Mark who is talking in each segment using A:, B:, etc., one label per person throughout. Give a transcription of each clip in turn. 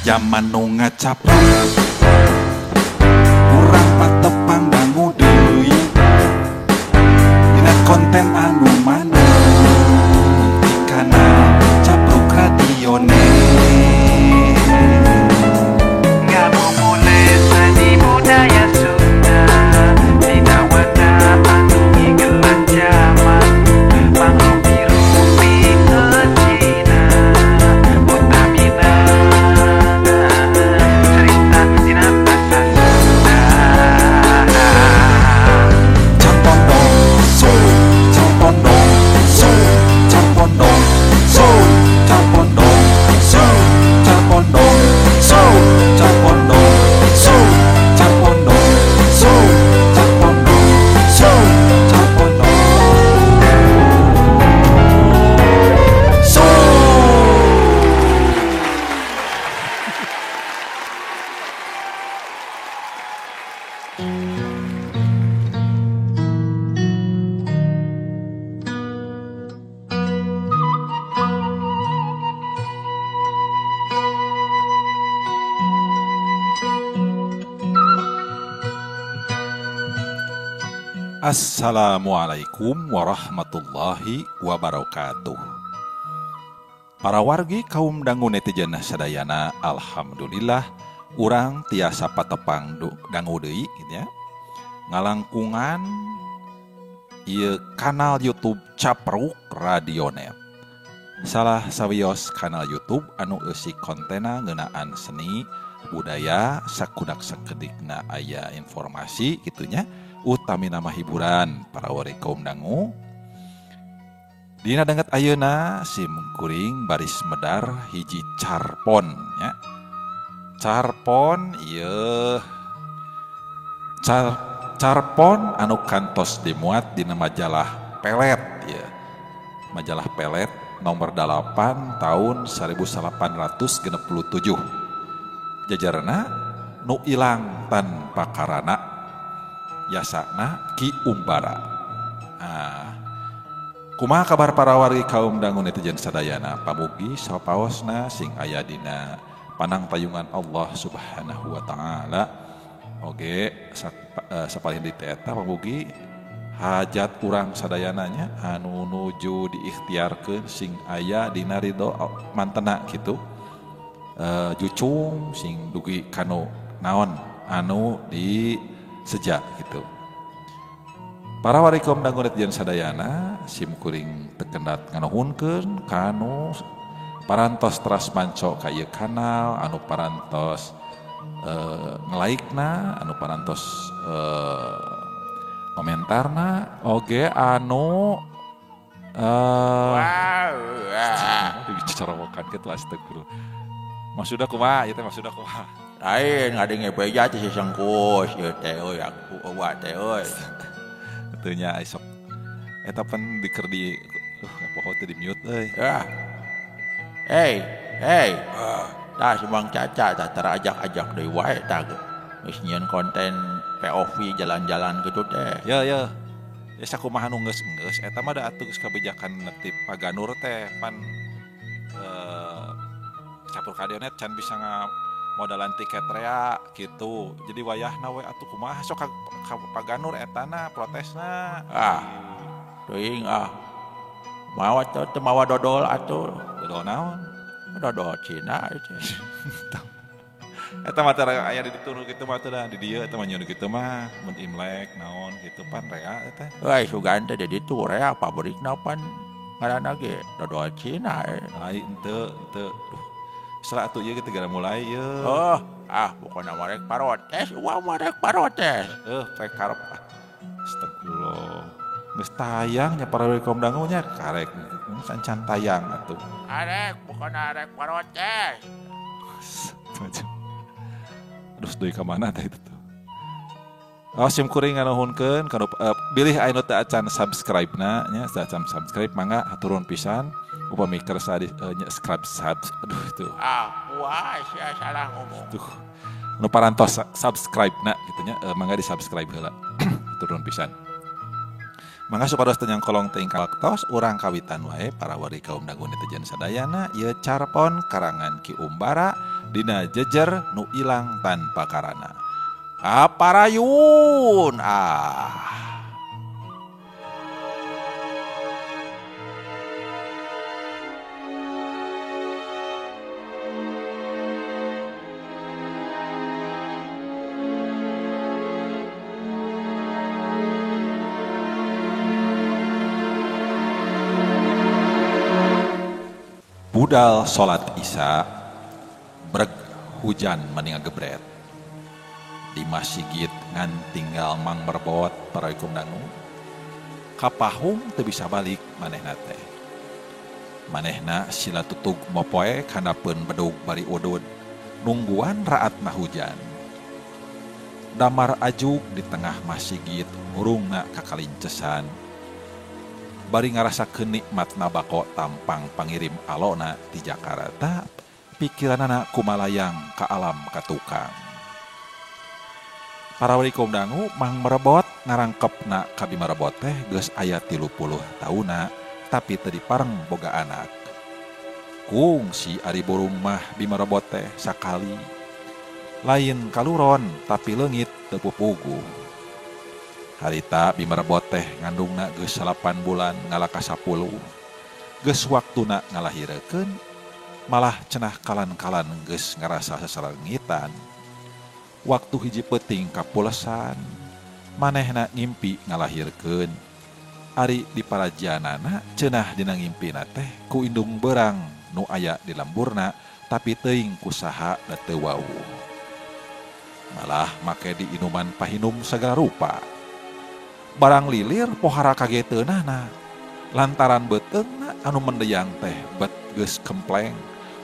A: Zaman nu ngacapruk urang patepang dangu deui dina konten anu mana di kanal Capruk Radio Net.
B: Ngabuburit seni budaya Sunda dina wadah anu ngigelan jaman pangrupi-rupi Cina utamina cerita dina basa Sunda.
A: Campondong soul, campondong soul, campondong soul, campondong soul, campondong soul, campondong soul, campondong soul, campondong soul, campondong soul. Assalamualaikum warahmatullahi wabarakatuh. Para wargi kaum dangu netizen sadayana, alhamdulillah urang tiasa patepang dangu deui gitu ya. Ngalangkungan ieu kanal YouTube Capruk Radio Net. Salah sawios kanal YouTube anu eusi kontena ngeunaan seni budaya sakudak sakedikna aya informasi gitunya. Utami nama hiburan para warga kaum dangu. Dina danget ayeuna sim kuring baris medar hiji carpon nya. Carpon ieu carpon anu kantos dimuat dina majalah Pelet ya. Majalah Pelet nomor 8 tahun 1867. Jajarna nu ilang tanpa karana yasana Ki Umbara. Kumaha kabar para wargi kaum dangu netizen sadayana, pamugi sapaosna sing aya dina panangtayungan Allah Subhanahu wa taala. Oge sapalin di eta pamugi hajat urang sadayananya anu nuju diikhtiarkeun sing aya dina ridho mantena kitu. Jucung sing dugi kanu naon anu di sejak gitu. Para warga kaum dangu netizen sadayana sim kuring tekendat nganuhunkeun kanu parantos teras manco ka ieu kanal, anu parantos nge-like-na, anu parantos komentarna, oge anu dicarawokan kitu astagfirullah. Maksudna kumaha ieu teh maksudna kumaha?
C: Lain ngadenge beja teh sesengkus ieu teh euy aku eueuh teh euy.
A: Teu nya esok eta pan diker di poho teh di mute euy.
C: Ya. Hey. Tah Subang Caca tah terajak-ajak deui wae tah geus nyieun konten POV jalan-jalan kitu teh.
A: Ya. Ya sakumaha nu geus eta mah da atuh geus kabijakan netip paganur teh pan Capruk Radio Net can bisa modalan tiket rea gitu. Jadi wayahna we atuh kumaha sok ka paganur etana protesna.
C: Teuing mawa teh mawa dodol atuh.
A: Dodol naon?
C: Dodol Cina itu.
A: Eta mah teh aya di ditu kitu mah teh di dieu eta mah nyeun kitu mah mun Imlek naon kitu pan rea eta.
C: Euy sugan teh di ditu rea pabrikna pan ngaranna ge dodol Cina.
A: Lain teu. Setelah atuh ieu kita gara mulai ieu.
C: Pokona marek parotes, marek parotes.
A: Rek karep. Astagfirullah. Geus tayang nya para kaum dangu nya karek sancan tayang atuh.
C: Arek pokona arek parotes.
A: Terus deui ka mana teh itu tuh. Sim kuring nganuhunkeun kana bilih anu teh acan subscribe-na nya acan subscribe mangga haturun pisan. Upami kersa di subscribe aduh itu.
C: Wah, sia salah ngomong.
A: Tuh. Nu parantos subscribe na gitu nya mangga di subscribe heula. Turun pisan. Mangga supados teu nyangkolong teuing waktos urang kawitan wae para wargi kaum dangu netizen sadayana ieu carpon karangan Ki Umbara dina jejer nu ilang tanpa karana. Aparayun budal salat Isya breg hujan mending gebret di masjid ngan tinggal Mang Merbot paraikum dangu kapahung teu bisa balik manehna teh manehna sila tutug mopoe kanapeun bedug bari udud nungguan raatna hujan damar ajuk di tengah masjid urungna kakalincesan bari ngarasakeun nikmatna bako tampang pangirim alona di Jakarta pikiranana kumalayang ka alam katukang para wali kaum dangu Mang Merebot ngarangkepna ka Bimerebot teh geus aya 30 tauna tapi teu dipareng boga anak kung si ari burung mah Bimerebot teh sakali lain kaluron tapi leungit teu pupuguh harita Bimerebot teh ngandungna geus 8 bulan ngalaka 10 geus waktuna ngalahirekeun malah cenah kalan-kalan geus ngarasa sasarengitan waktu hiji peuting kapulesan manehna ngimpi ngalahirkeun ari di parajanana cenah dina ngimpina teh ku indung berang nu aya di lemburna tapi teuing kusaha da teu wau malah make di inuman pahinum sagala rupa barang lilir pohara kageteunana lantaran beteungna anu mendeyang teh bet geus kempleng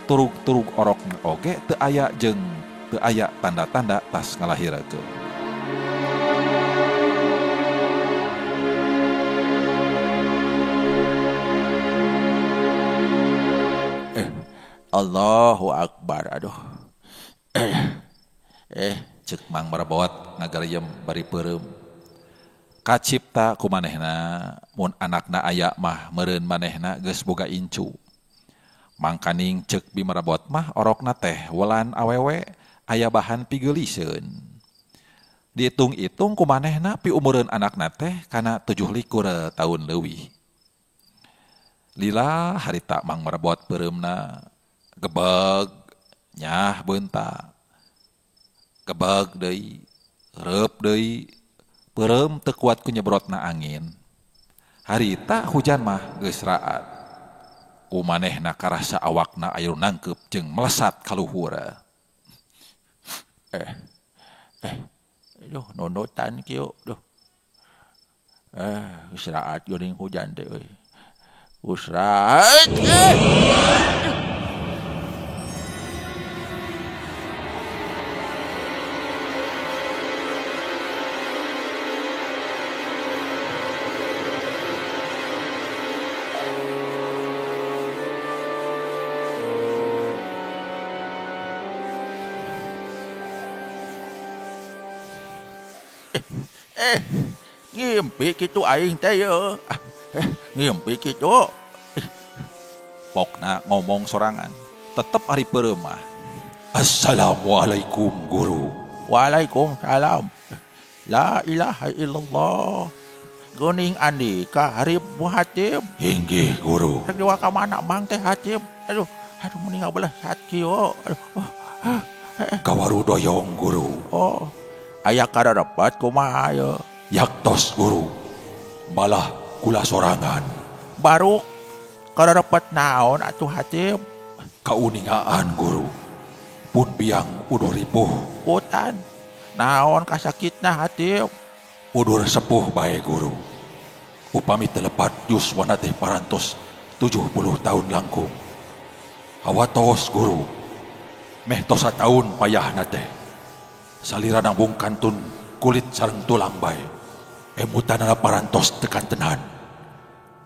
A: turug-turug orokna oge teu aya jeung teu aya tanda-tanda tas ngalahirekeun
C: Allahu Akbar aduh
A: cek Mang Merebot ngagariem bari peureum kacipta ku manehna mun anakna aya mah meureun manehna geus boga incu mangkaning cek Bimerebot mah orokna teh welan awewe aya bahan pigeuliseun diitung-itung ku manehna pi umeureun anakna teh kana 17 tahun leuwih lila harita Mang Merebot peureumna gebeg nyah beunta gebeg deui reup deui peureum teu kuat ku nyebrotna angin harita hujan mah geus raat ku manehna karasa awakna aya nangkep jeung melesat ka luhur
C: duh nonotan kieu duh geus raat geuning hujan teh euy geus raat ngimpi kitu aing teh yeuh ngimpi kitu
A: pokna ngomong sorangan tetep ari peureum mah Assalamualaikum guru
C: Waalaikumsalam la ilaha illallah geuning andika hareup muhatib
A: inggih guru
C: rek diwa ka mana mang teh hatib aduh mending belah saat kieu
A: kawaru doyong guru
C: aya kadarepat kumaha ye
A: yaktos guru balah kula sorangan
C: baru kadarepat naon atuh hatib
A: kauningaan guru pun biang udur ripuh
C: putan naon kasakitna hatib
A: udur sepuh bae guru upami telepat yuswana teh parantos 70 tahun langkung awatos guru meh tos sataun payahna teh salira nambung kantun kulit sareng tulang bae emutanana parantos tekan tenan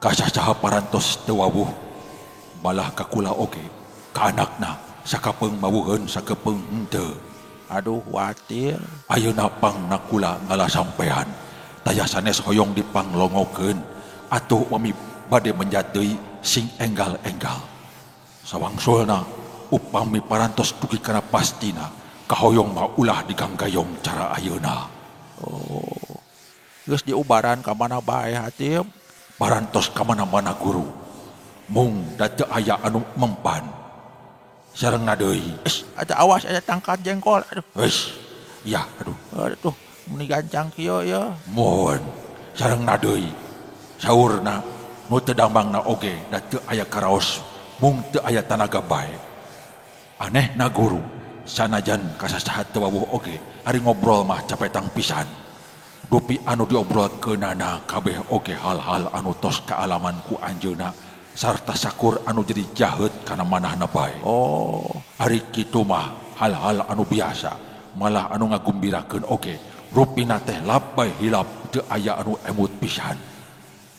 A: kasasaha parantos teu wawuh balah kakula oge ka anakna sakapeung mawuheun sakepeung henteu
C: aduh watir
A: ayeuna pangna kula ngala sampean Taya sanes hoyong dipanglongokeun atuh wami bade menjadi sing enggal-enggal. Sawangsulna upami parantos dugi kana pastina kahoyong mah ulah diganggayong cara ayeuna.
C: Geus diubaran ka mana bae Hatib.
A: Parantos ka mana-mana guru. Mung da teu aya anu mempan. Sareng deui.
C: Ada awas ada tangkat jengkol. Aduh.
A: Ya, aduh.
C: Aduh, meni gancang kieu ya.
A: Mohon sareng deui. Saurna nu teu dambangna oge da teu aya karaos mung teu aya tanaga bae. Anehna guru, sanajan kasasahat teu wawuh oge, ari ngobrol mah capetang pisan. Dupi anu diobrolkeunana kabeh oge hal-hal anu tos kaalaman ku anjeunna sarta sakur anu jadi jaheut kana manahna bae. Ari kitu mah hal-hal anu biasa, malah anu ngagumbirakeun oge. Rupina teh labay hilap teu aya anu emut pisan.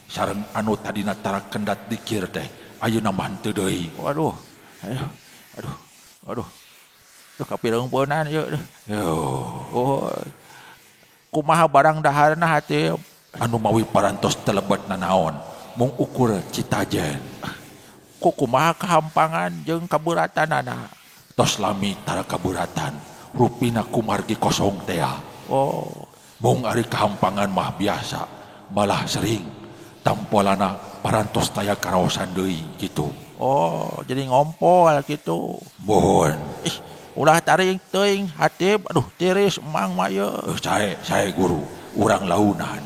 A: Sareng anu tadina tara kendat dikir teh ayeuna mah teu deui.
C: Waduh. Tuh kapireungpeunan ieu. Kumaha barang daharna Hatib?
A: Anu mawi parantos telebetna naon, mung ukur citajen.
C: Kumaha kahampangan jeung kaburatanana?
A: Tos lami tara kaburatan, rupina kumargi kosong teh. Mung ari kahampangan mah biasa, malah sering tampolana parantos taya karaosan deui gitu.
C: Jadi ngompol gitu.
A: Mohon.
C: Ulah taring teuing Hatib. Aduh, tiris emang mah ye.
A: Saya guru, urang launan.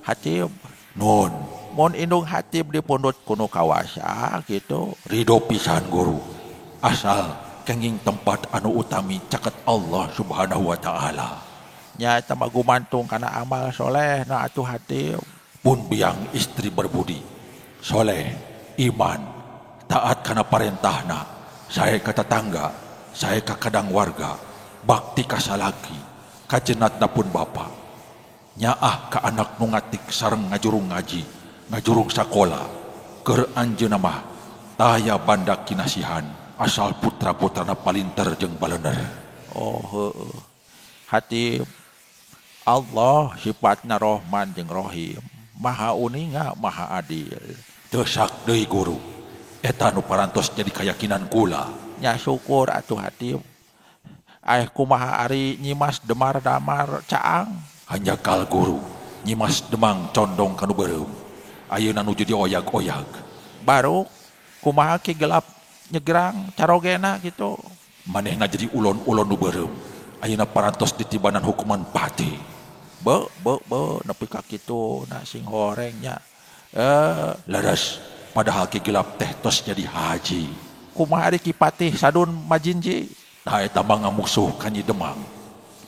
C: Hatib,
A: Nun,
C: mun indung Hatib dipundut kuno kawasa gitu.
A: ridho pisan guru. Asal kenging tempat anu utami caket Allah Subhanahu wa taala.
C: Nya eta mah gumantung kana amal soleh na atuh Hatib.
A: Pun biang istri berbudi, soleh, iman, taat kana parentahna, saya ka tetangga, saya ka kadang warga, bakti ka salaki, kajenatna pun bapa. Nyaah ka anak nu ngatik sareng ngajurung ngaji, ngajurung sakola, keur anjeunna mah taya bandak kinasihan, asal putra-putrana palinter jeung balener.
C: Hatib, Allah sifatna Rahman jeung Rahim. Maha uninga, maha adil.
A: Desak deui guru. Eta nu parantos jadi keyakinan kula.
C: Nya syukur atuh Hatib. Kumaha ari nyimas demar damar caang.
A: Hanjakal guru, nyimas demang condong kanu beureum. Ayeuna nu jadi oyag-oyag.
C: Baru kumaha ki gelap nyegrang carogena gitu.
A: Manehna jadi ulon-ulon nu beureum. Ayeuna parantos ditibanan hukuman pati.
C: Nepi ka kitu na sing horengnya.
A: Laras, padahal ki gelap teh tos jadi haji.
C: Kumaha ari kipatih sadun majinji.
A: Nah eta mah ngamusuh ka Nyi Demang.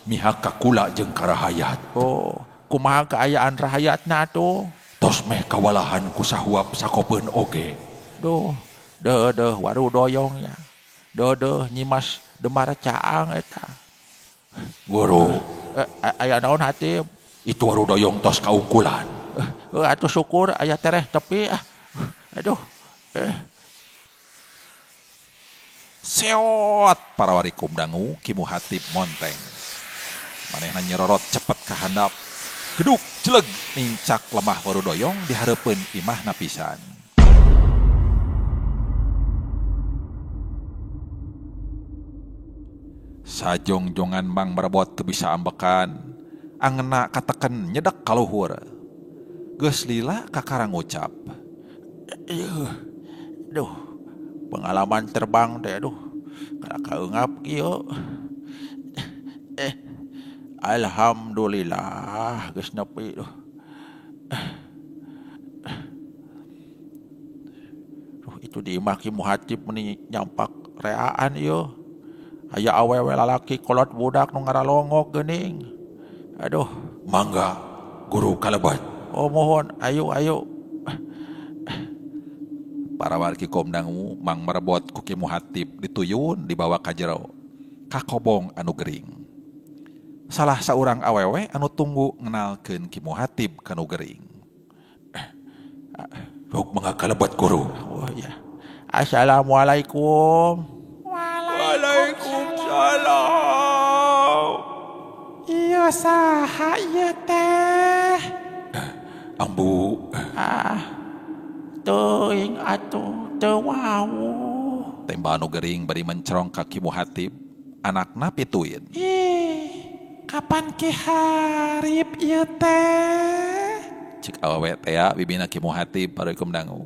A: Mihak ka kula jeung ka rahayat.
C: Kumaha kaayaan rahayatna tuh?
A: Tos meh kawalahan ku sahuap sakopeun oge.
C: Deuh waru doyongnya. Deuh nyimas demar caang eta.
A: Guru,
C: aya naon Hatib?
A: itu waru doyong tos kaungkulan.
C: Atuh syukur aya tereh tepi. Aduh.
A: Seot para warikum dangu Kimu Hatib monteng. Manehna nyerorot cepet ka handap. Geduk jeleg nincak lemah waru doyong dihareupeun imahna pisan. Sajongjongan Mang Merebot teu bisa ambekan. Angena kateken nyedek ka luhur. Geus lila kakarang ngucap.
C: Aduh, pengalaman terbang teh aduh. Kana kaeungap kieu. Alhamdulillah geus nepi duh. Itu di imah Kimu Hatib meni nyampak reaan ieu. Aya awewe lalaki kolot budak nu ngaralongok geuning. Aduh,
A: Mangga, guru kalebat.
C: Mohon, ayo.
A: Para wargi komdangu Mang Merebot ku Kimu Hatib dituyun dibawa ka jero ka kobong anu gering. Salah saurang awewe anu tunggu ngenalkeun Kimu Hatib kanu gering. Ruk mangga kalebat guru.
C: Ya. Assalamualaikum.
D: Waalaikumsalam. Iya saha ieu teh?
A: Ambu,
C: Teuing atuh teu wau.
A: tembal nu gering bari mencerong ka Ki Muhatib. Anakna pituin.
C: Kapan ki harip ieu teh?
A: Cek awewe teh bibina Ki Muhatib pareukum dangu.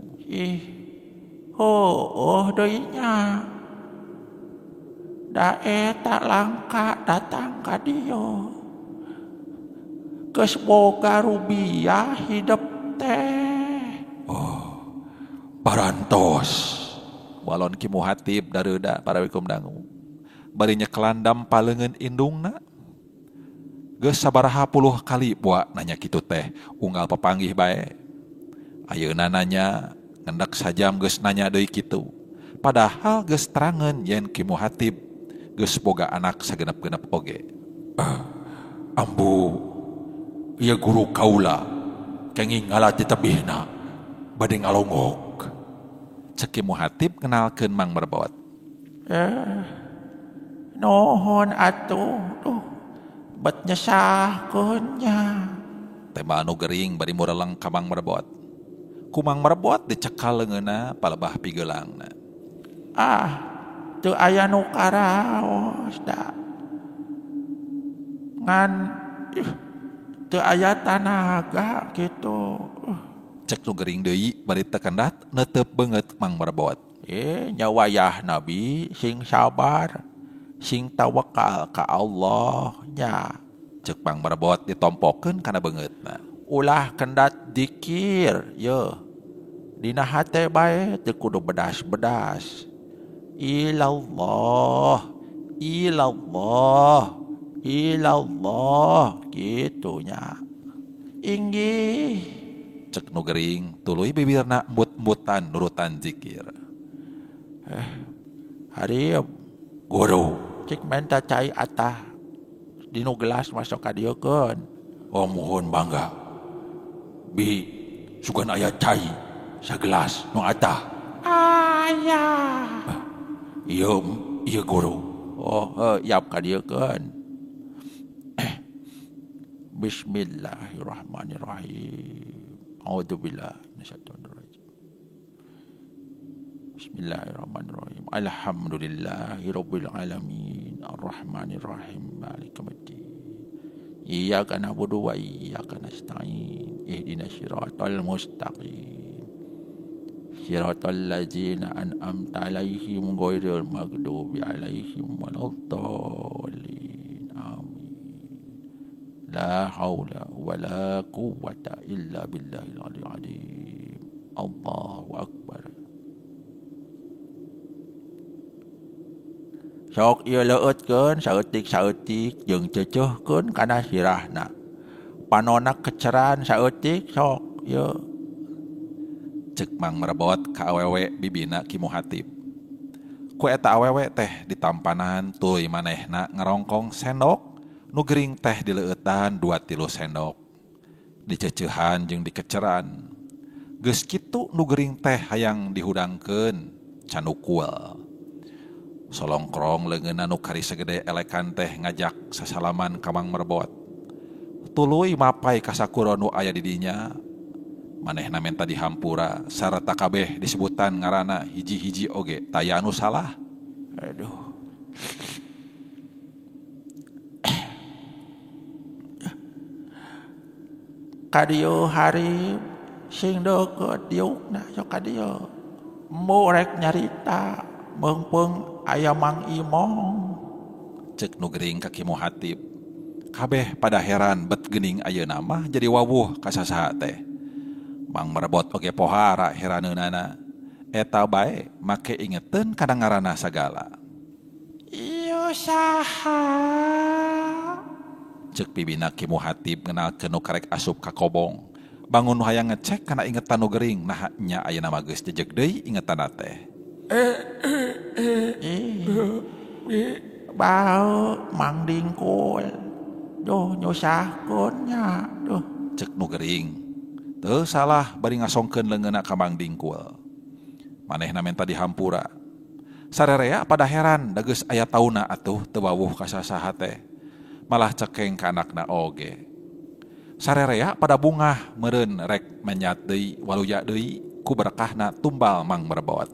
C: Deui nya. Da eta langka datang ka dieu. Geus boga rubiah hidup teh.
A: Barantos. Walon Ki Muhatib dareuda pareukum dangu. Bari nyekelandam paleungeun indungna. Geus sabaraha puluh kali buat nanya kitu teh, unggal papanggih bae. Ayeuna nanya, ngendak sajam geus nanya deui kitu. Padahal geus terangeun yen Ki Muhatib geus boga anak sagenep-genep oge. Ambu, ieu guru kaula kenging ngalat di tebihna bade ngalongok. Cek Ki Muhatib kenalkeun Mang Merbot.
C: Nuhun atuh. Bet nyesahkeun nya.
A: Tembal nu gering bari mureleng ka Mang Merbot. Ku Mang Merbot dicekal leungeunna palebah pigeulangna.
C: Teu aya nu karaos da. Ngan teu aya tanaga kitu.
A: Cek nu gering deui bari teu kendat neuteup beungeut Mang Merbot.
C: Nya wayah nabi sing sabar, sing tawakal ka Allah nya.
A: Cek Mang Merbot ditompokeun kana beungeutna.
C: Ulah kendat dikir ye. Dina hate bae teu kudu bedas-bedas. Ilallah kitu nya. Inggih.
A: Cek nu gering tuluy bibirna embut-embutan nurutan zikir.
C: Hareup
A: Guru,
C: cik menta cai atah dinu gelas masuk ka dieu keun.
A: mohon bangga. Bi sugan aya cai sagelas nu atah.
C: Aya.
A: Iya guru.
C: Yap ka dieu keun. Bismillahirrahmanirrahim. A'udzubillahi minasyaitonir rajim. Bismillahirrahmanirrahim. Alhamdulillahirabbil alamin. Arrahmanirrahim. Maliki yaumiddin. Iyyaka na'budu wa iyyaka nasta'in. Ihdinas siratal mustaqim. Siratal ladzina an'amta 'alaihim ghairil maghdubi 'alaihim waladdallin. Amin. La haula wala quwwata illa billahil aliyyil azim. Allahu akbar. Sok ieu leueutkeun saeutik-saeutik jeung ceuceuhkeun kana sirahna. Panonna keceran saeutik sok ieu.
A: Cek Mang Merbot ka awewe bibina Ki Muhatib. Ku eta awewe teh ditampanan tuluy manehna ngerongkong sendok. Nu gering teh dileueutan 2-3 sendok. Diceuceuhan jeung dikeceran. Geus kitu nu gering teh hayang dihudangkeun can ukul. Solongkrong leungeunna nu kari sagede elekan teh ngajak sasalaman ka Mang Merbot. Tuluy mapai ka sakura nu aya di dinya. Manehna menta dihampura sarta kabeh disebutan ngaranna hiji-hiji oge taya anu salah.
C: Aduh. Kadieu hari sing deukeut diukna sok kadieu. Embu rek nyarita meungpeung aya Mang Imong.
A: Cek nu gering ka Ki Muhatib. Kabeh pada heran bet geuning ayeuna mah jadi wawuh ka sasaha teh. Mang Merbot oge pohara heraneunana. Eta bae make ingeteun kana ngaranna sagala.
C: Ieu saha?
A: Cek bibina Ki Muhatib ngenalkeun nu karek asup ka kobong. Bangun nu hayang ngecek kana ingetan nu gering nah nya ayeuna mah geus jejeg deui ingetanna teh.
C: Bau Mang Dingkul. Duh nyusahkeun nya. Duh.
A: Cek nu gering. Teu salah bari ngasongkeun leungeunna ka Mang Dingkul. Manehna menta dihampura. Sarerea pada heran da geus aya tauna atuh teu wawuh ka sasaha teh. Malah cekeng ka anakna oge. Sarerea pada bungah meureun rek menyat deui waluya deui ku berkahna tumbal Mang Merebot.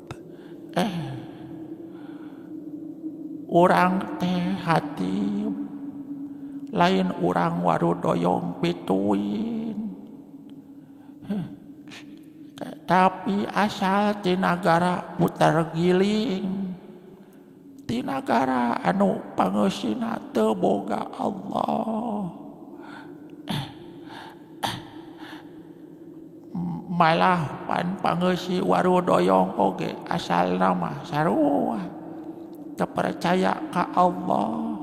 C: Urang teh hati lain urang warudoyong pituin. Tapi asal ti nagara putar giling, ti nagara anu pangeusina teu boga Allah. Malah pan pangeusi warudoyong oge asalna mah sarua teu percaya ka Allah.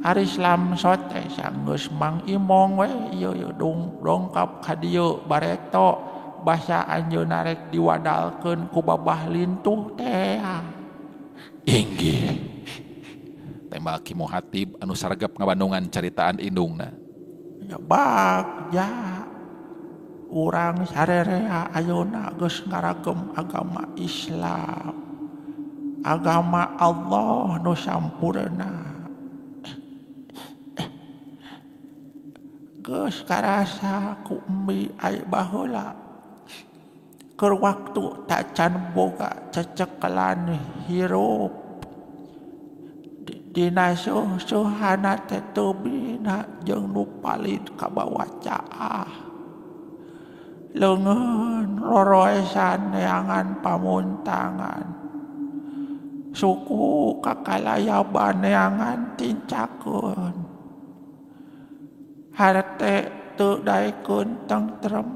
C: Ari Islam sote sanggeus Mang Imong we ieu dongkap ka dieu bareto basa anjeunna rek diwadalkeun ku babah lintuh teh.
A: Inggih. Tembak Ki Muhatib anu sargep ngabandungan caritaan indungna.
C: Ya bagja. Urang sarerea ayeuna geus ngaragem agama Islam. Agama Allah nu sampurna. Geus karasa ku emi ai baheula. Keur waktu tacan boga cecekelan hirup. Dina suhana teh teu bina jeung nu palit kabawa caah. Leungeun roroesan neangan pamuntangan. Suku kakalayaban neangan tincakeun. Harte teu daekeun tentrem.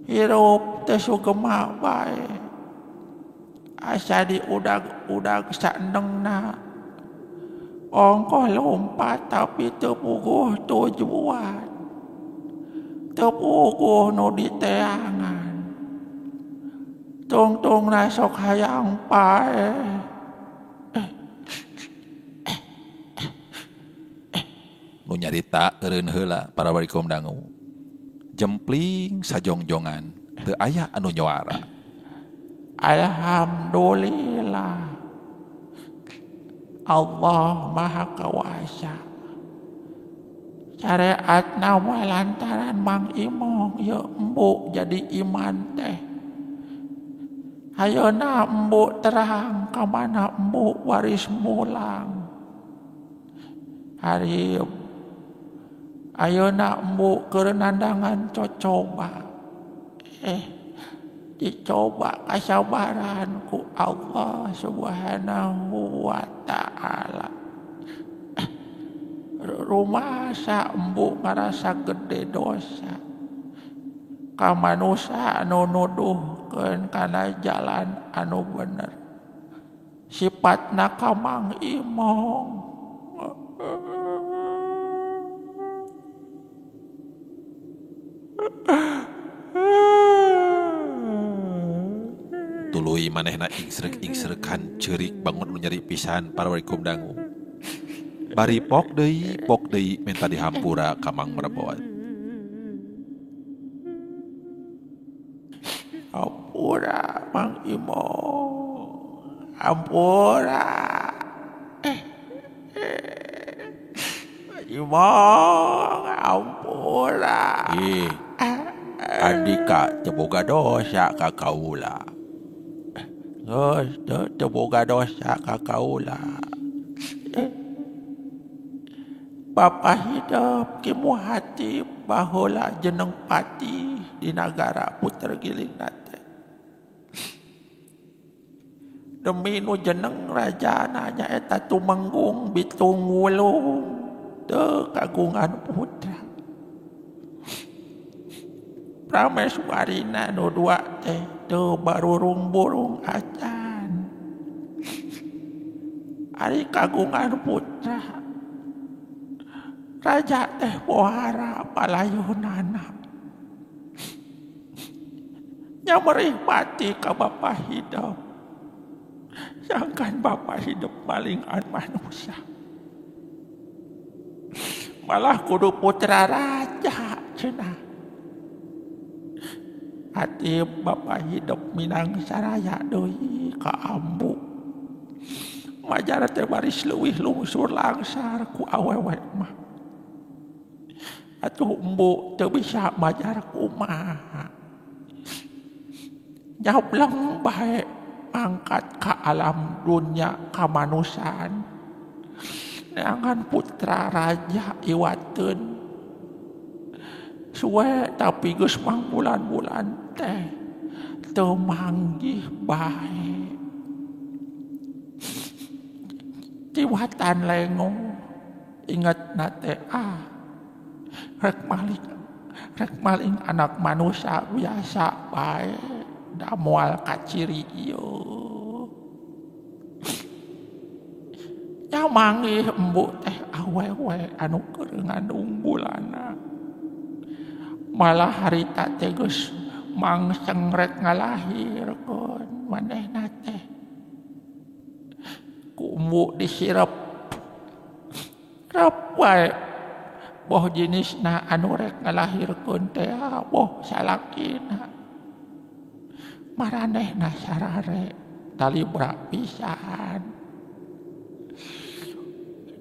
C: Hirup teu sugema bae. Asa diudag-udag saendengna. Ongkoh lompat tapi teu puguh tujuan. Tepukuh nu diteangan. Tungtungna sok hayang pae.
A: Nu nyarita eureun heula para warikom dangu. Jempling sajongjongan teu aya anu nyoara.
C: Alhamdulillah. Allah Maha Kuasa. Syariatna mah lantaran Mang Imong ya embu jadi iman teh. Hayeuna embu terang ka mana embu waris mulang. Hari ayeuna embu keur nandangan cocoba. Dicoba kasabaran ku Allah Subhanahu wa taala. Rumasa embu ngarasa gede dosa. Ka manusia anu nuduhkeun kana jalan anu bener. Sifatna ka Mang Imong.
A: Tuluy manehna ingsrek-ingsrekan ceurik bangun nu nyeri pisan para warikum dangu. Bari pok deui menta dihampura ka Mang Merebot.
C: Ampura Mang Imong. Ampura. Imong ampura.
A: Andika teu boga dosa ka kaula.
C: Geus teu boga dosa ka kaula. Bapa hidup Ki Muhatib baheula jeneng pati di nagara puter giling nate. Demi nu jeneng rajana nyaeta Tumenggung Bitung Wulung teu kagungan putra. Prameswarina nu dua teh teu barurung burung acan. Ari kagungan putra. Raja teh pohara palayunana. Nya merih mati ka bapa hidup. Sangkan bapa hidup palingan manusia. Malah kudu putra raja cenah. Hati bapa hidup minang saraya deui ka ambu. Majar teh baris leuwih lungsur langsar ku awewe mah. atuh embu teu bisa majar kumaha. Nyablang bae angkat ka alam dunia ka manusaan. Neangan putra raja iwateun. Suwe tapi geus mang bulan-bulan teh teu manggih bae. Ciwatan lengong inget nate rek maling anak manusia biasa bae da moal kaciri ieu. Nya manggih embu teh awewe anu keur ngandung bulana. Malah harita teh geus mangseng rek ngalahirkeun manehna teh. Ku embu disirep rep wae boh jenisna anu rek ngalahirkeun teh boh salakina. Maranehna sarare talibra pisan.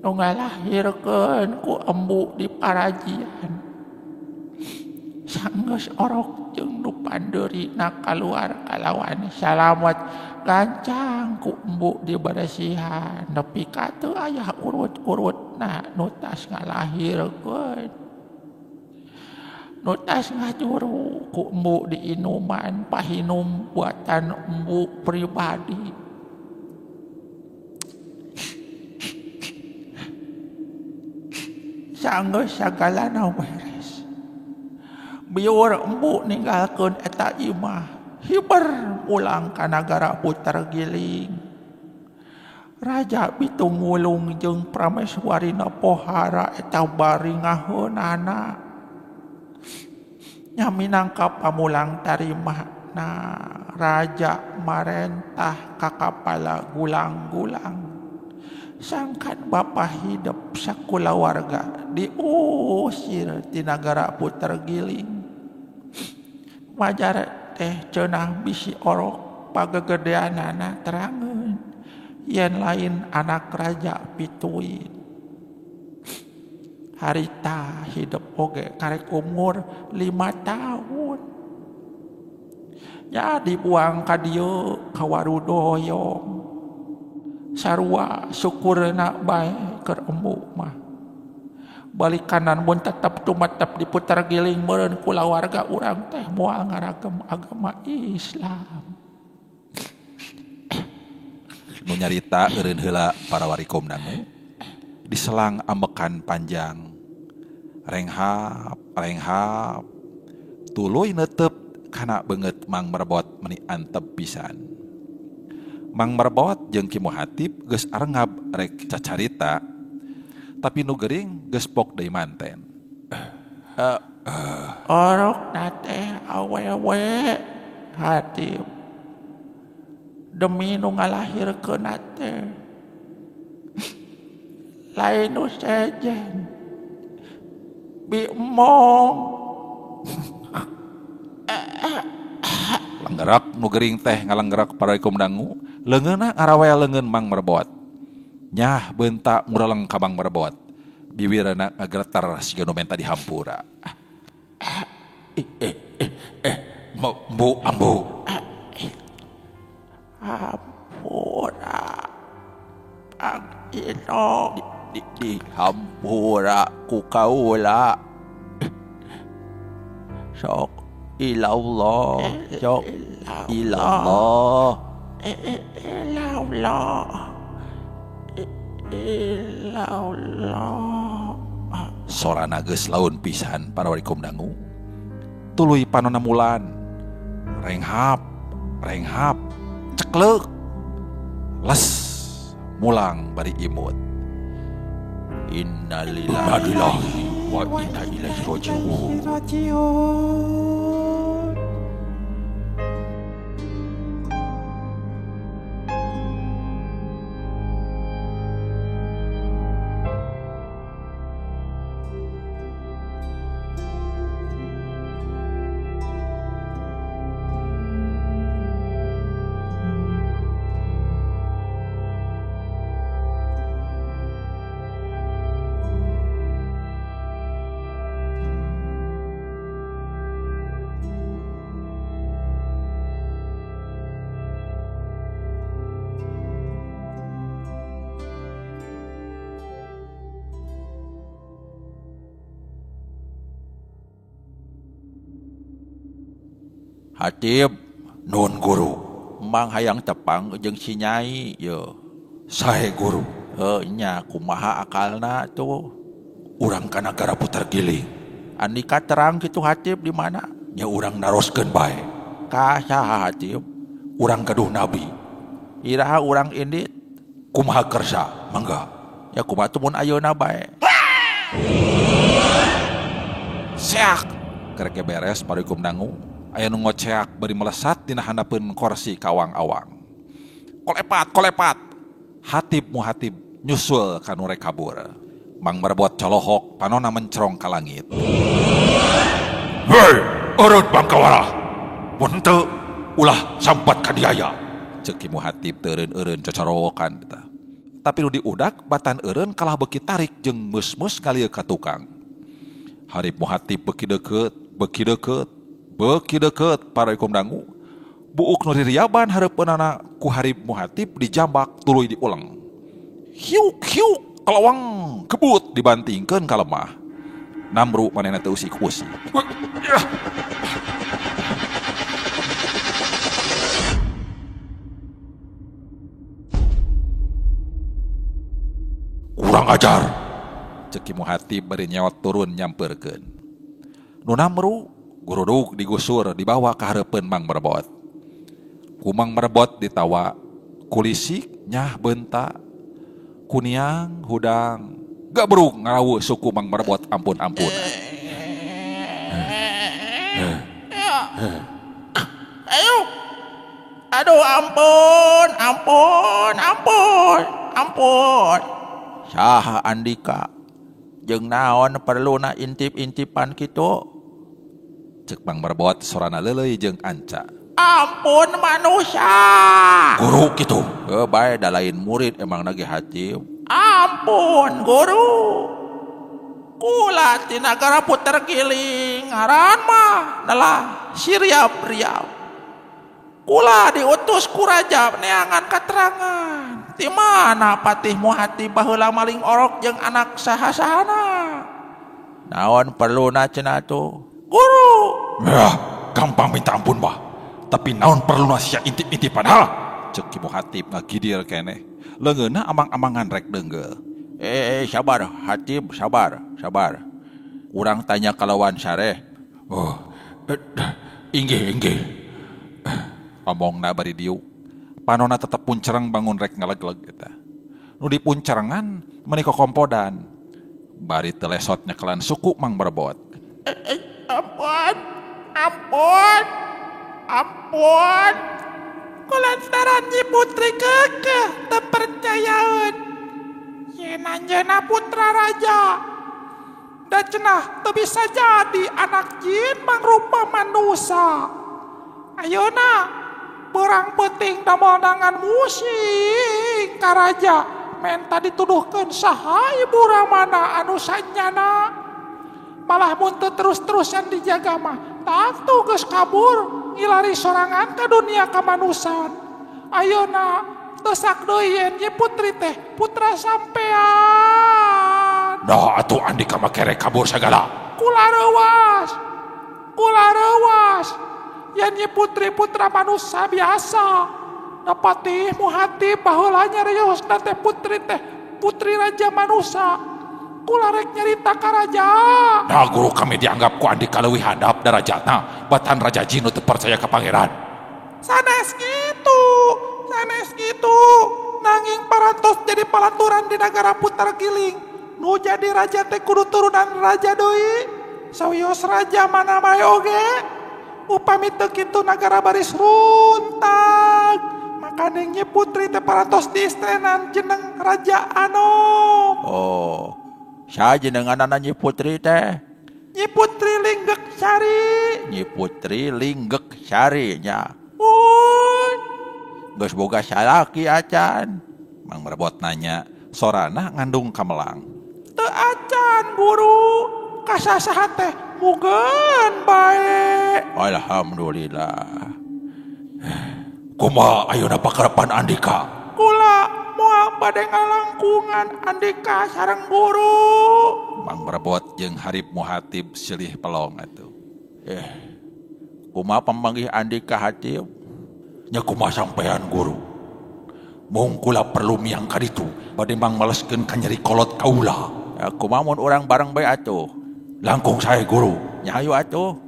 C: Nu ngalahirkeun ku embu di parajian. Sanggeus orok jeung nu pandeurina kaluar kalawan salamet gancang ku embu diberesihan nepi ka teu aya urut-urutna nu tas ngalahirkeun. Nu tas ngajuru ku embu di inuman pahinum buatan embu pribadi. Sanggeus sagalana beres. Biur embu ninggalkeun eta imah hiber pulang ka nagara Putergiling. Raja Bitung Wulung jeung prameswarina pohara eta bari ngaheunana. Nya minangka pamulang tarimahna raja marentah ka kapala gulang-gulang. Sangkan bapa hidup sakulawarga diusir ti nagara Putergiling. Majar teh cenah bisi orok pagagedeanana terangeun yen lain anak raja pituin. Harita hidup oge karek umur 5 tahun. Ya dibuang ka dieu ka Warudoyong. Sarua syukurna bae keur embu mah. Balik kanan mun tetep tumatep di Putergiling meureun kulawarga urang teh moal ngaragem agama Islam.
A: Nu nyarita eureun heula para warikom dangu diselang ambekan panjang renghap tuluy neuteup kana beungeut Mang Merbot meni antep pisan. Mang Merbot jeung Ki Muhatib geus arengab rek cacarita tapi nu geuring geus pok deui manten.
C: Orokna teh awewe Hatib demi nu ngalahirkeun teh lain nu sejen bi emong.
A: Langgerak nu geuring teh ngalanggerak paraikum dangu leungeunna ngarawea leungeun Mang Merbot. Nyah beunta mureleng ka Mang Merbot. Bibirna ngageretar siga nu menta dihampura. Bu ambu.
C: Hampura Pang Ino
A: Dihampura ku kaula.
C: sok
A: Ilallah. Sok ilallah.
C: Ilallah.
A: Sorana geus laun pisan para warikum dangu. Tuluy panonna mulan. Renghap ceklek les mulang bari imut. Innalillahi wa inna ilaihi raji'un.
C: Hatib, nun guru. Mang hayang tepang jeung si Nyai yo.
A: Sae guru.
C: Nya kumaha akalna tuh.
A: Urang ka Nagara Putar Giling.
C: Andika terang kitu Hatib di mana?
A: Nya urang naroskeun bae.
C: Ka saha Hatib?
A: Urang gaduh nabi.
C: Iraha urang indit.
A: Kumaha kersa? Mangga.
C: Ya kumaha teu mun ayeuna bae.
A: Seak. Kerek beres parikum dangu. Aya nu ngoceak bari melesat dina handapeun kursi kawang-awang. Kolepat. Hatib muhatib nyusul ka nu rek kabur. Mang Marbot colohok panonna mencrong ka langit. Hei, urut Bangkawala. Mun teu ulah sampat ka diaya. Ceuk Ki Muhatib teu eureun-eureun cocorowokan eta. Tapi nu diudak batan eureun kalah beuki tarik jeung meus-meus ngalieu ka tukang. Harip Muhatib beuki deukeut paraikum dangu. Buuk nu ririaban hareupeunana ku Harip Muhatib dijambak tuluy diulang. Hiuk kelawang kebut dibantingkeun ka lemah. Namru manehna teu usik-usik. Kurang ajar. Ceuk Ki Muhatib bari nyewot turun nyampeurkeun. Nu Namru gurudug digusur dibawa ka hareupeun Mang Marbot. Ku Mang Marbot ditawa, kulisik nyah beunta, kuniang hudang, gak beruk ngarawu suku Mang Marbot ampun-ampun.
C: Ayo. Aduh ampun. Saha Andika? Jeung naon perluna intip-intipan kitu?
A: Ceuk Mang Marbot sorana leuleuy jeung anca.
C: Ampun manusia.
A: Guru kitu.
C: Bae da lain murid emang nage Hatib. Ampun guru. Kula ti Nagara Putar Giling ngaran mah adalah Siriap-riap. Kula diutus ku raja neangan katerangan. Di mana Patih Muhatib baheula maling orok jeung anak saha-sahana? Naon perluna cenah tuh? Guru.
A: Ya, gampang minta ampun bah. Tapi naon perlu sia intip-intipan ha? Ceuk Ki Muhatib ngagidir keneh. Leungeunna amang-amangan rek deungeul.
C: Sabar Hatib, sabar. Urang tanya kalawan sareh.
A: Oh, inggih. Omongna bari diuk. Panonna tetep puncereng bangun rek ngalegleg eta. Nu dipuncerengan menika kompodan. Bari teu lesot nyekelan suku Mang Marbot.
C: Ampun. Kulantaran Nyi Putri kekeh teu percayaeun. Yen anjeunna putra raja. Da cenah teu bisa jadi anak jin mangrupa manusia. Ayeuna beurang penting damel nangan musik ka raja. Menta dituduhkeun saha ibu ramana anu sanjana. Malah mun teu terus-terusan dijaga mah taktu geus kabur ngilari sorangan ka dunia kamanusan. Ayeuna teu sak deui yen Nyi Putri teh putra sampean.
A: Dah atuh Andika mah kerek kabur sagala.
C: Kula reuwas. Yen Nyi Putri putra manusia biasa. Da Patih Muhatib baheula nyariosna teh putri raja manusia. Kula rek nyarita ka raja.
A: Nah guru kami dianggap ku Andika leuwih handap darajatna batan raja jin teu percaya ka pangeran.
C: Sanes gitu. Nanging parantos jadi palaturan di Nagara Putar Giling. Nu jadi raja teh kudu turunan raja deui. Sawios raja mana bae oge. Upami teu kitu nagara baris runtag. Makana Nyi Putri teh parantos diistrenan jeneng Raja Anom.
D: Oh, saha jenenganna Nyi Putri teh?
C: Nyi Putri Linggek Sari.
D: Nyi Putri Linggek Sari nya. Geus boga salaki acan.
A: Mang Marbot nanya, sorana ngandung kamelang.
C: Teu acan guru, kasasaha teh mugeun bae.
D: Alhamdulillah.
A: Kumaha ayeuna pakarepan Andika?
C: Kula moal bade ngalangkungan Andika sareng guru.
A: Mang Marbot jeung Harip Muhatib silih pelong atuh.
D: Kumaha pamanggih Andika Hatib?
A: Nya kumaha sampean guru? Mung kula perlu miang ka ditu bade mangmaleskeun ka nyeri kolot kaula.
D: Ya kumaha mun urang bareng bae atuh.
A: Langkung sae guru.
D: Nya hayu atuh.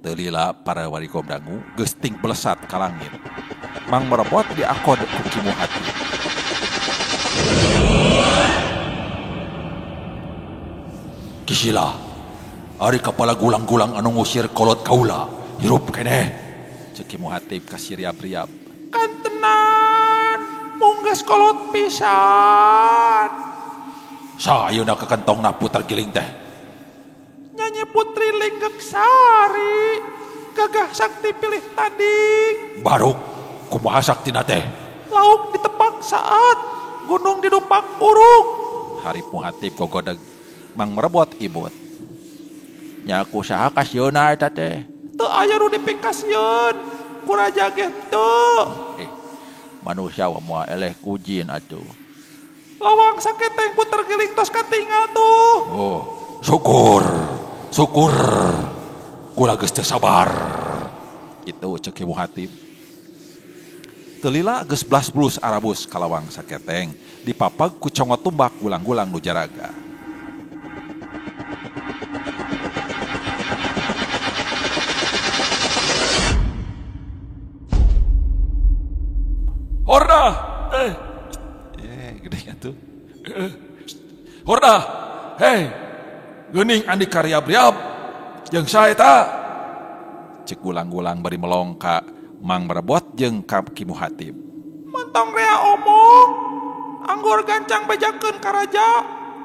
A: Teu lila para warikom dangu geus ting belesat ka langit. Mang Merebot diakod ku Kimu Hatib. Kisila, ari kapala gulang-gulang anu ngusir kolot kaula, hirup keneh. Cek Kimu Hatib ka Siriab-riab.
C: Kantenan, munggas kolot pisan.
A: Sayeuna ke kentongna puter giling teh.
C: Nyanyi Putri Linggek Sari, gagah sakti pilih tanding.
A: Baruk, kumaha saktina teh?
C: Lauk ditebak saat, gunung didumpak urung.
A: Hari Hatib gogodeg. Mang Merebot ibut.
D: Nya kusaha kasieuna eta teh?
C: Teu aya nu dipikasieun, ku raja ge teu.
D: Manusia moal eleh kujin atuh.
C: Lawang saketeng puter giling tos katingal tuh.
A: Oh, syukur. Kula geus teu sabar. Itu cek Kimu Hatib. Teu lila geus blas-blus arabus kalawang saketeng dipapag ku congot tumbak gulang-gulang nu jaraga. Horda! Gedenya tuh. Horda! Hei! Geuning Andika Riab-riab! Jeung sae eta? Cek gulang-gulang bari melong ka Mang Merebot jeung ka Kimu Hatib.
C: Mentong rea omong, anggur gancang bejakeun ka raja,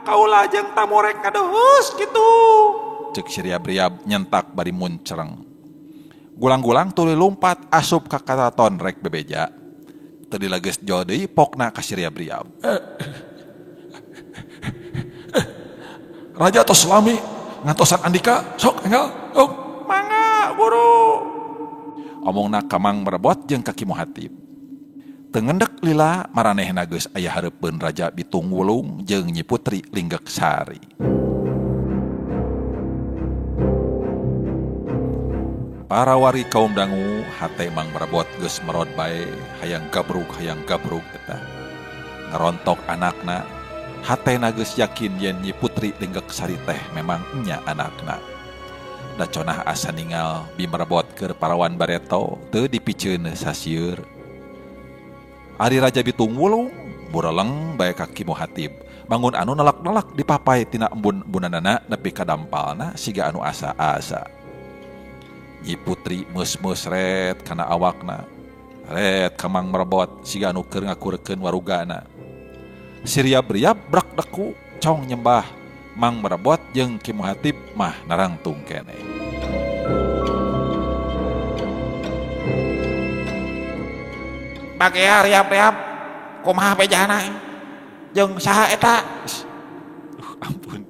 C: kaula jeung tamu rek kadeus kitu.
A: Cek Siriab-riab nyentak bari muncereng. Gulang-gulang tuluy lumpat asup ka karaton rek bebeja. Tadi lages jauh deui pokna ka Siriab-riab. Raja tos lami ngantosan Andika, sok enggal. Sok.
C: Mangga guru.
A: Omongna ka Mang Merebot jeung ka Kimu Hatib. Teu ngendek lila maranehna geus aya hareupeun Raja Bitung Wulung jeung Nyi Putri Linggek Sari. Para wari kaum dangu hate Mang Merebot geus merod bae hayang gabrug eta. Ngerontok anakna, hatena geus yakin yen Nyi Putri Linggek Sari teh memang nya anakna. Da conah asa ningal bi Merebot keur parawan bareto teu dipicieun sasieur. Ari Raja Bitung Wulung bureleng bae ka Kimu Hatib. Bangun anu nelak-nelak dipapai tina embun-embunanana nepi ka dampalna siga anu asa-asa. Nyi Putri meus-meus ret kana awakna. Ret ka Mang Merebot siga anu keur ngakurekeun warugana. Siriab-riab brak deku cong nyembah Mang Merebot jeung Kimu Hatib mah narangtung keneh.
C: Bagea riab-riab, kumaha bejana? Jeung saha eta?
A: Ampun.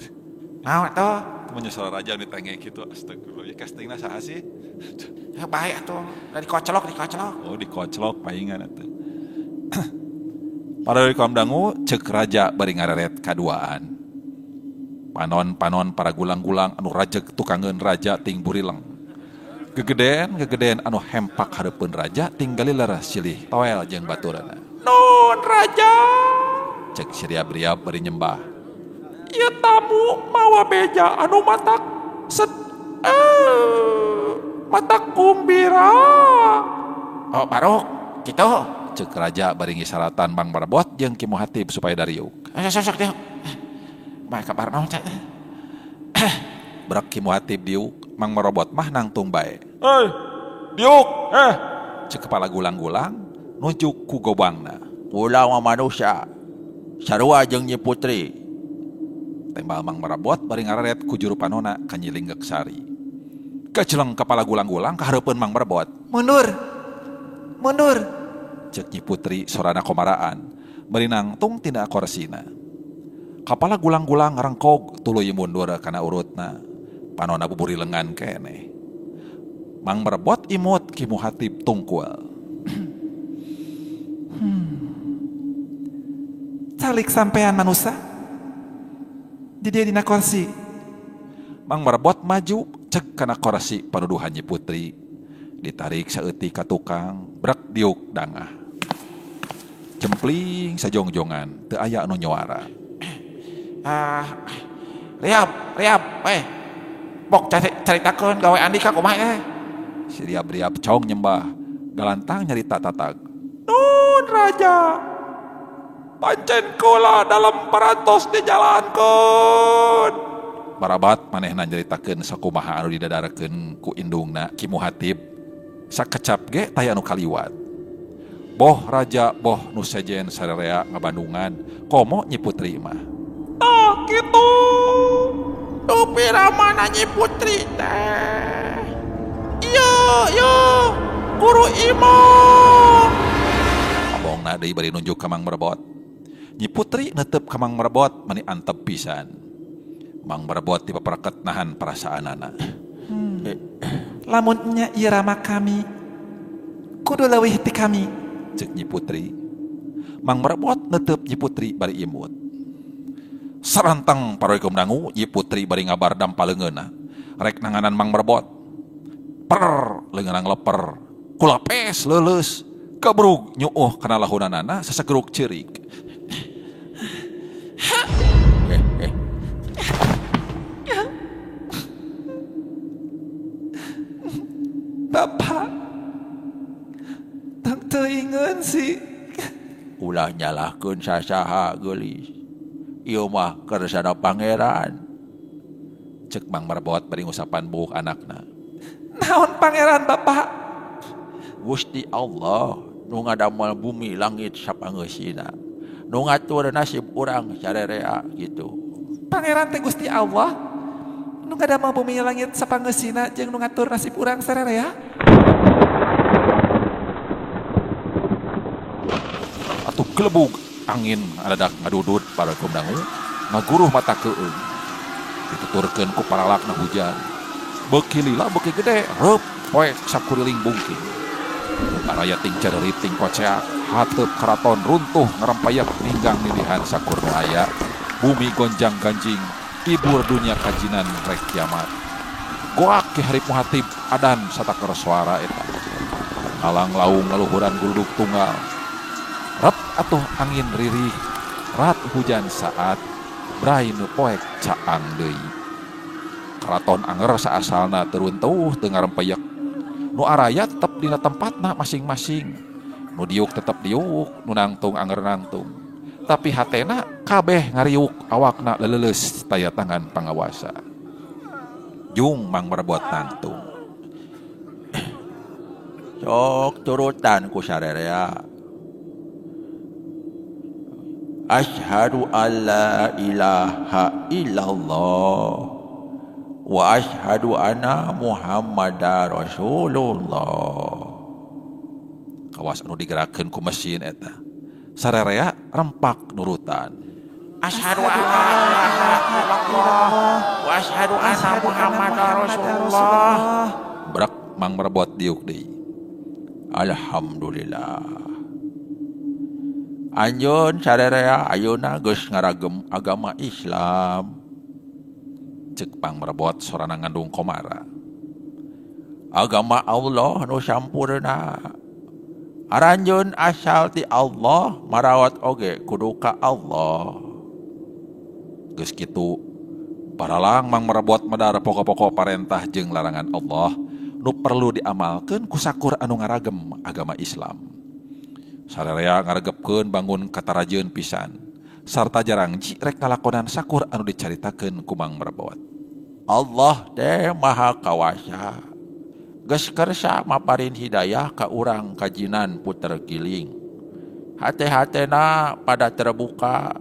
C: Naon atuh?
A: Menyesal raja nu tenge kitu astagfirullah. Castingna saha sih?
C: Ya bae atuh, da dikoclok.
A: Oh, dikoclok paingan atuh. Para kaum dangu cek raja bari ngareret kaduaan. Panon-panon para gulang-gulang anu rajeg tukangeun raja ting burileng. Gegeden anu hempak hareupeun raja tinggali leres silih toel jeung baturana.
C: Nun raja,
A: Cek Siriab-riab bari nyembah.
C: ieu tamu mawa beja anu matak matak kumbira. Oh barok, kitu.
A: Cek raja bari ngisaratan Mang Merebot jeung Kimu Hatib supaya dariuk.
C: Sok diuk. Bae kabar naon cak.
A: Berak Kimu Hatib diuk, Mang Merebot mah nangtung bae.
C: Diuk.
A: Cek kepala gulang-gulang nunjuk ku gobangna.
D: Ulah mah manusia. Sarua jeung Nyi Putri.
A: Tembal Mang Merebot bari ngararet ku juru panona ka Nyi Linggek Sari. Keceleng kepala gulang-gulang ka hareupeun Mang Merebot.
C: Mundur.
A: Cek Nyi Putri sorana komaraan bari nangtung tina korsina. Kepala gulang-gulang ngarengkog tuluy mundur kana urutna. Panona buburi lengan keneh. Mang Merebot imut Kimu Hatib tungkul.
C: Calik sampean manusia di dia dina kursi.
A: Mang Merebot maju cek kana kursi panuduhan Nyi Putri. Ditarik saeutik ka tukang, brek diuk dangah. Cempling sajongjongan, teu aya anu nyoara.
C: Riab, bok caritakeun gawe Andika kumaha teh?
A: Si Riab cong nyembah, galantang nyarita tatag. Nun raja, pancen kula dalam parantos dijalankeun. Barabat manehna nyaritakeun sakumaha anu didadarakeun ku indungna Ki Muhatib. Sakecap ge taya anu kaliwat. Boh raja, boh nu sejen sararea ngabandungan, komo Nyi Putri mah.
C: Gitu. Tupira mana Nyi Putri teh? Iya, Guru Imo.
A: Abongna deui bari nunjuk ka Mang Merebot. Nyi Putri neuteup ka Mang Merebot mani antep pisan. Mang Merebot dipapraket nahan perasaanana.
C: Lamun nya ieu rama kami, kudu leuwih ti kami,
A: cek Nyi Putri. Mang Merebot neuteup Nyi Putri bari imut. Sarantang paroikum dangu, Nyi Putri bari ngabardam paleungeunna. Rek nanganan Mang Merebot. Leungeunang leper. Kulapes leuleus. Kabrug nyuuh kana lahunanana sasageruk ceurik. Bapak, tang teuingeun sih.
D: Ulah nyalahkeun sasaha geulis. Ieu mah kersana pangeran.
A: Cek Mang Merebot bari ngusapan buuk anakna.
C: Naon pangeran Bapak?
D: Gusti Allah nu ngadamel bumi langit sapangeusina. Nu ngatur nasib urang sarerea gitu.
C: Pangeran teh Gusti Allah nu ngadamel bumi langit sapangeusina jeung nu ngatur nasib urang sararea.
A: Atuh kelebug angin adadak ngadudut pada kumdangu ngaguruh mata keung. Dituturkeun ku paralakna hujan. Beuki lila beuki gede reup poek sakuriling bungking. Araya ting cereurit ting koceak hateup karaton runtuh ngarampayak ninggang nilihan sakur nu aya. Bumi gonjang ganjing tibur dunia kajinan rek kiamat. Goak Ki Harip Muhatib adan sataker suara eta. Alang laung ngaluhuran guluduk tunggal. Rep atuh angin ririh, rat hujan saat, brai nu poek caang deui. Karaton anger saasalna teruntuh teu ngarempeyek. Nu araya tetep dina tempatna masing-masing. Nu diuk tetep diuk, nu nangtung anger nangtung. Tapi hatena kabeh ngariuk, awakna leleleus taya tangan pangawasa. Jung Mang Merebot nangtung.
D: Sok turutan ku sarerea. Asyhadu an la ilaha illallah wa asyhadu anna Muhammadar Rasulullah.
A: Kawas anu digerakkeun ku mesin eta. Sararea rempak nurutan.
C: Asyhadu an la ilaha illallah wa asyhadu anna Muhammadar Rasulullah.
A: Brak Mang Merebot diuk deui.
D: Alhamdulillah. Anjeun sarerea ayeuna geus ngaragem agama Islam.
A: Cek Mang Merebot sorana ngandung komara.
D: Agama Allah nu sampurna. Aranjeun asal ti Allah, marawat oge kudu ka Allah.
A: Geus kitu, paralang Mang Merebot medar pokok-pokok parentah jeung larangan Allah nu perlu diamalkeun ku sakur anu ngaragem agama Islam. Sararea ngaregepkeun bangun katarajeun pisan sarta jarangji rek ngalakonan sakur anu dicaritakeun ku Mang Merebot.
D: Allah teh maha kawasa. Geus kersa maparin hidayah ka urang kajinan puter giling. Hate-hatena pada terbuka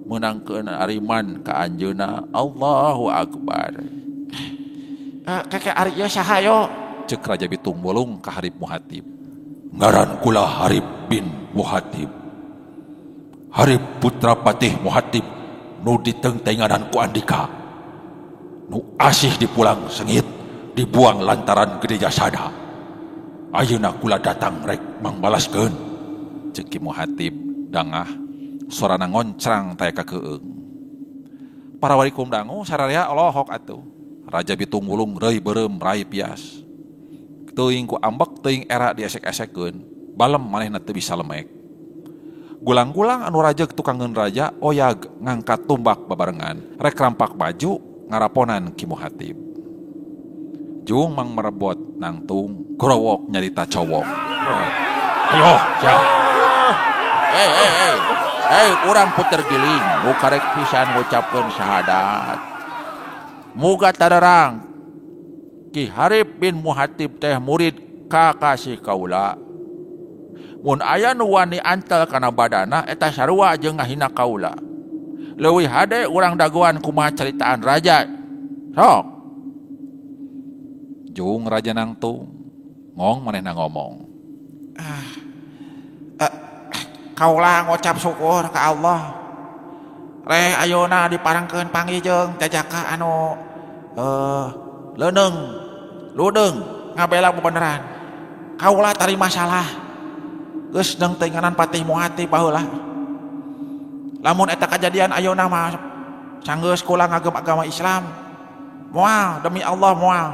D: menangkeun ariman ka anjeunna. Allahu Akbar.
C: Kakek ari ieu saha yo?
A: Cek Raja Bitung Bolung ka Harip Muhatib.
D: Ngaran kula Harip bin Muhatib. Harip putra Patih Muhatib nu ditengtenganan ku Andika. Nu asih dipulang sengit dibuang lantaran gede jasada. Ayeuna kula datang rek mangbalaskeun.
A: Cek Ki Muhatib dangah sorana ngoncrang taya ka keung. Para wali kumdangu sararea Allahok atuh. Raja Bitung Wulung reuy beureum rai pias. teuing ku ambek teuing era diesek-esekkeun balem manehna teu bisa lemek. Gulang-gulang anu raja tukangeun raja oyag ngangkat tumbak babarengan rek rampak baju ngaraponan Ki Muhatib. Jung mang merebot nangtung kurowok nyarita cowok.
D: Ayo, siap. Urang puter giling, nu karek pisan ngucapkeun syahadat. Muga taderang Ki Harib bin Muhatib teh murid kakasih kaula. Mun aya nu wani antel kana badana eta sarua jeung ngahina kaula. Leuwih hade urang dagoan kumaha caritaan raja. Sok.
A: Jung raja nangtung ngong manehna ngomong.
C: Kaula ngucap syukur ka Allah. Reh ayeuna diparangkeun pangijeung jajaka anu leuneng, ludeung ngabela beneran. Kaula tari masalah. Geus deung teuinganan Patih Muhatib baheula. Lamun eta kejadian ayeuna mah sanggeus kula ngagem agama Islam. Moal demi Allah moal.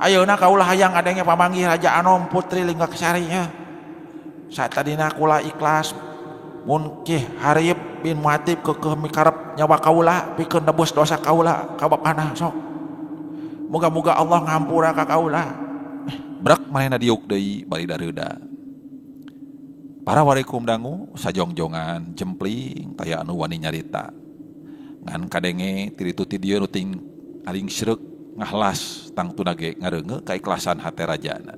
C: Ayeuna kaula hayang adenge pamanggih Raja Anom Putri Linggaksari nya. Satadina kula ikhlas mun Ki Harib bin Muhatib keukeuh mikarep nyawa kaula pikeun nebus dosa kaula ka bapana sok. Moga-moga Allah ngampura ka kaula.
A: Brak manehna diuk deui bari dareuda. Para warikum dangu sajongjongan jempling taya anu wani nyarita. Ngan kadenge tiritu ti dieu nu ting aling sreuk ngahlas tangtuna ge ngareunge kaikhlasan hate rajana.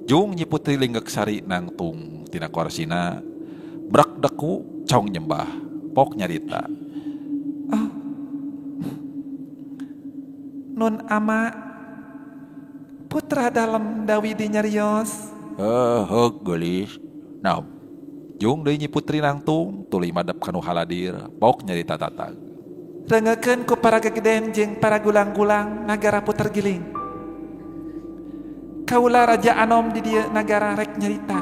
A: Jung Nyi Putri Linggaksari nangtung tina korsina brak deku cong nyembah pok nyarita.
E: Nun ama putra dalam dawi di nyarios.
D: Gelis. Naon?
A: Jung deui Nyi Putri nangtung tuluy madep kanu haladir pok nyarita tatag.
E: Rengekeun ku para gegeden jeung para gulang-gulang nagara puter giling. Kaula Raja Anom di dieu nagara rek nyarita.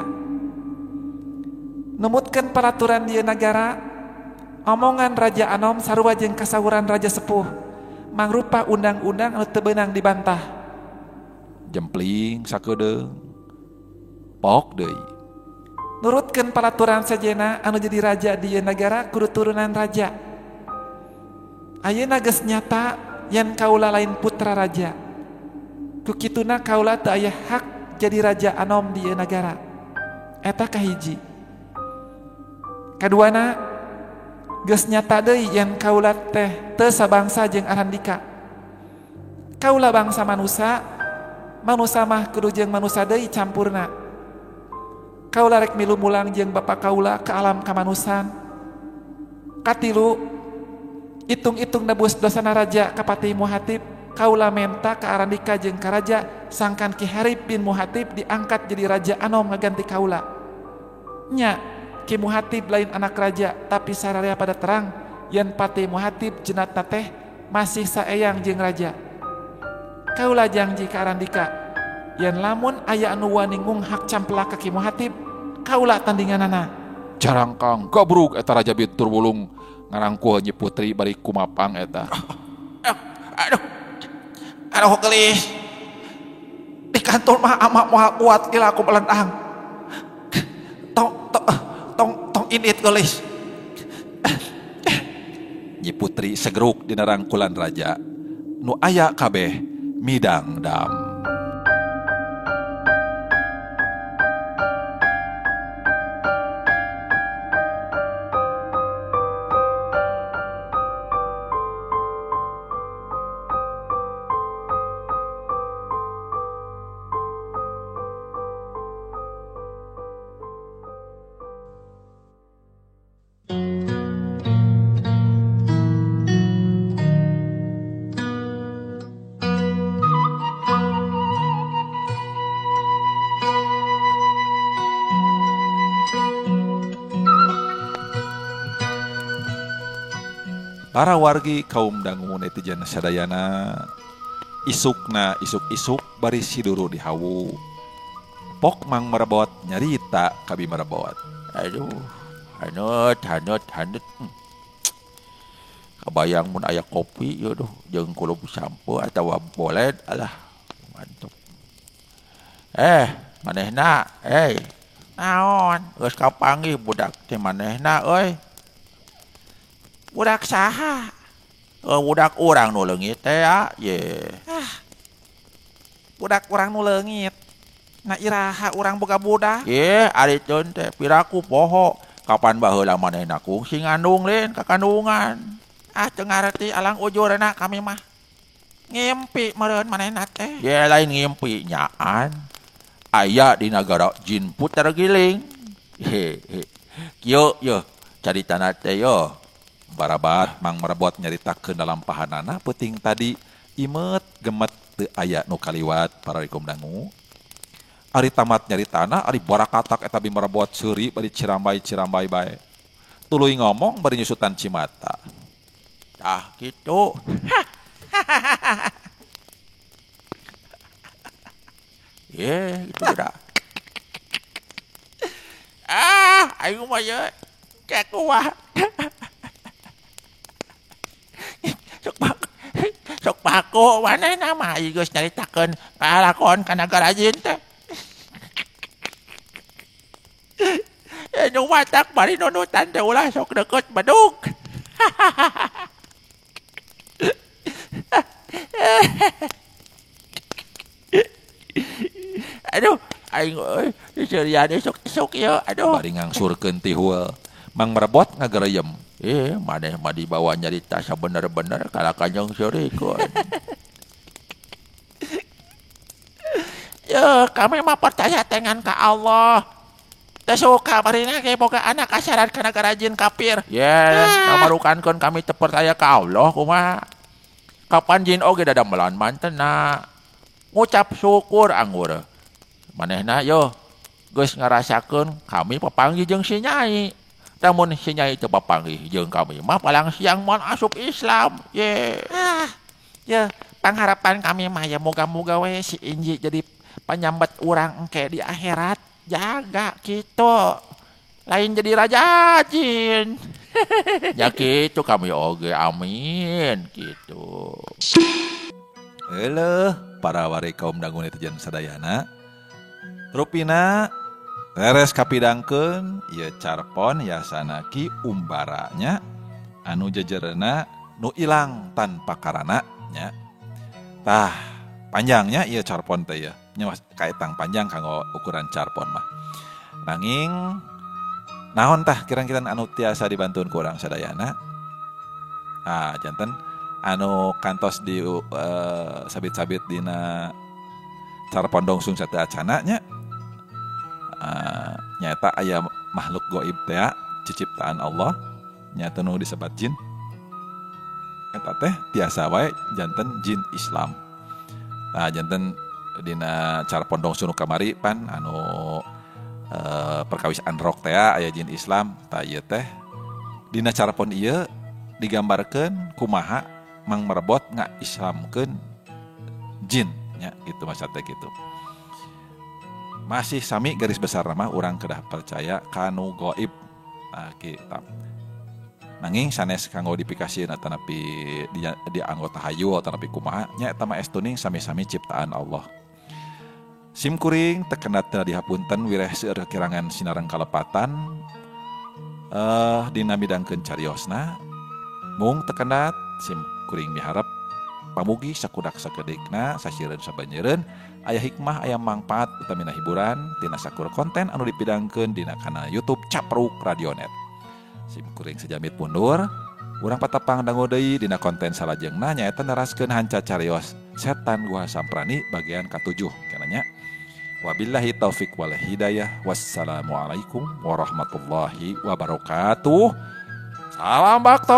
E: Numutkeun peraturan dieu nagara, omongan Raja Anom sarua jeung kasawuran Raja Sepuh mangrupa undang-undang anu teu beunang dibantah.
A: Jempling sakedeung pok deui.
E: Nurutkeun peraturan sejenna anu jadi raja di ieu nagara kudu turunan raja. Ayeuna geus nyata yen kaula lain putra raja. Ku kituna kaula teu aya hak jadi Raja Anom di ieu nagara. Eta kahiji. Kaduana geus nyata deui yen kaula teh teu sabangsa jeung Arandika. Kaula bangsa manusia, manusia mah kudu jeung manusia deui campurna. Kaula rek milu mulang jeung bapa kaula ke alam kamanusan. Katilu itung-itung nebus dosana raja ka Patih Muhatib. Kaula menta ka Arandika jeung ka raja sangkan Ki Harib bin Muhatib diangkat jadi Raja Anom ngaganti kaula. Nya Ki Muhatib lain anak raja tapi sararea pada terang yen Patih Muhatib jenatna teh masih saeyang jeung raja. Kaula janji ka Arandika yen lamun aya anu wani ngunghak campelak ka Ki Muhatib kaula tandinganana.
A: Jarangkang gabruk eta Raja Bintur Wulung ngarangkuh Nyi Putri bari kumapang eta.
C: Aduh gelis. Di kantor mah amak moal kuat gila aku melendang. Tong init gelis.
A: Nyi Putri segeruk dina rangkulan raja nu aya kabeh midang dam. Para wargi kaum dangu netizen sadayana isukna isuk-isuk bari siduru di hawu. Pok mang merebot nyarita kabi merebot.
D: Aduh, hanut. Kabayang mun aya kopi yeuh jeung kulup sampo atawa bolet alah
C: mantap. Manehna, naon? Geus kapanggih budak teh manehna euy.
E: Budak saha?
C: Budak urang nu leungit teh ya. Ye.
E: Budak urang nu leungit. Na iraha urang boga budak?
C: Ye, ari ceun teh piraku poho. Kapan baheula manehna kungsi ngandung lain ka kandungan.
E: Teu ngarti alang ujurna kami mah. Ngimpi meureun manehna teh.
C: Ye lain ngimpi nyaan. Aya di nagara jin puter giling. Kieu yo caritana teh yo.
A: Barabat Mang Merebot nyaritakeun dalam pahanana peuting tadi imet gemet teu aya nu kaliwat para rikum dangu. Ari tamat nyaritana ari barakatak eta bi Merebot seuri bari cirambai bae. Tuluy ngomong bari nyusutan cimata.
C: Tah kitu. Ye, gitu dah.
E: Ayo mah ye. Kayak kuah. Sok paku manehna mah geus nyaritakeun kalakon ka nagara jin teh. Nu matak bari nunutan teh ulah sok deket bedug. Aduh, aing euy, diserian sok ieu, aduh.
A: Bari ngangsurkeun ti heul. Mang Merebot ngagereuyem.
C: Maneh mah dibawa nyarita sabener-bener kala Kanjeng Surikeun.
E: Ya, kami mah percaya dengan ka Allah. Teu suka barina ge boga anak asyarat ka nagara jin kafir.
C: Ngamarukankeun kami teu percaya ka Allah kumaha. Kapan jin oge dadamelan mantena. Ngucap syukur anggur. Manehna yo geus ngarasakeun kami papanggih jeung si Nyai. Namun si Nyai teu papanggih jeung kami mah palang siang moal asup Islam.
E: Ya, pangharapan kami mah ya moga-moga we si Inji jadi penyambat urang engke di akhirat. Jaga kitu. Lain jadi raja jin.
C: Ya kitu kami oge amin kitu.
A: Eleuh para wari kaum dangu netizen sadayana. Rupina beres kapidangkeun ieu carpon yasana ki umbaranya anu jejerena nu ilang tanpa karana nya. Tah panjangnya ieu carpon teh ya. Nya kaetang panjang kanggo ukuran carpon mah. Nanging naon tah kira-kira anu tiasa dibantuan ku urang sadayana? Janten anu kantos di sabit-sabit dina carpon dongsung sate acana nya. Nyata aya makhluk gaib teh ciciptaan Allah nyata nu disebat jin. Eta teh tiasa wae janten jin Islam. Janten dina carpon dongsung nu kamari pan anu perkawis androk teh aya jin Islam. Tah ieu teh dina carpon ieu digambarkeun kumaha Mang Merebot ngaislamkeun jin nya gitu maksudna gitu. Masih sami garis besar nama urang kedah percaya kanu gaib. Kita nanging sanes kanggo dipikasieun atanapi di anggota hayu atanapi kumaha nya eta mah estuning sami-sami ciptaan Allah. Sim kuring tekenat dihapunten wireh seueur kirangan sinareng kalepatan dina midangkeun cariosna mung tekenat sim kuring miharep pamugi sakudak sakedekna sasieun sabanjeureun aya hikmah aya mangpaat utamina hiburan tina sakur konten anu dipidangkeun dina kanal YouTube Capruk Radionet. Sim kuring sejamit mundur urang patepang dangu deui dina konten salajengna nyaeta neraskeun hanca carios Setan Gua Samprani bagian ka-7 kana nya. Wabillahi taufik wal hidayah. Wassalamualaikum warahmatullahi wabarakatuh. Salam baktos.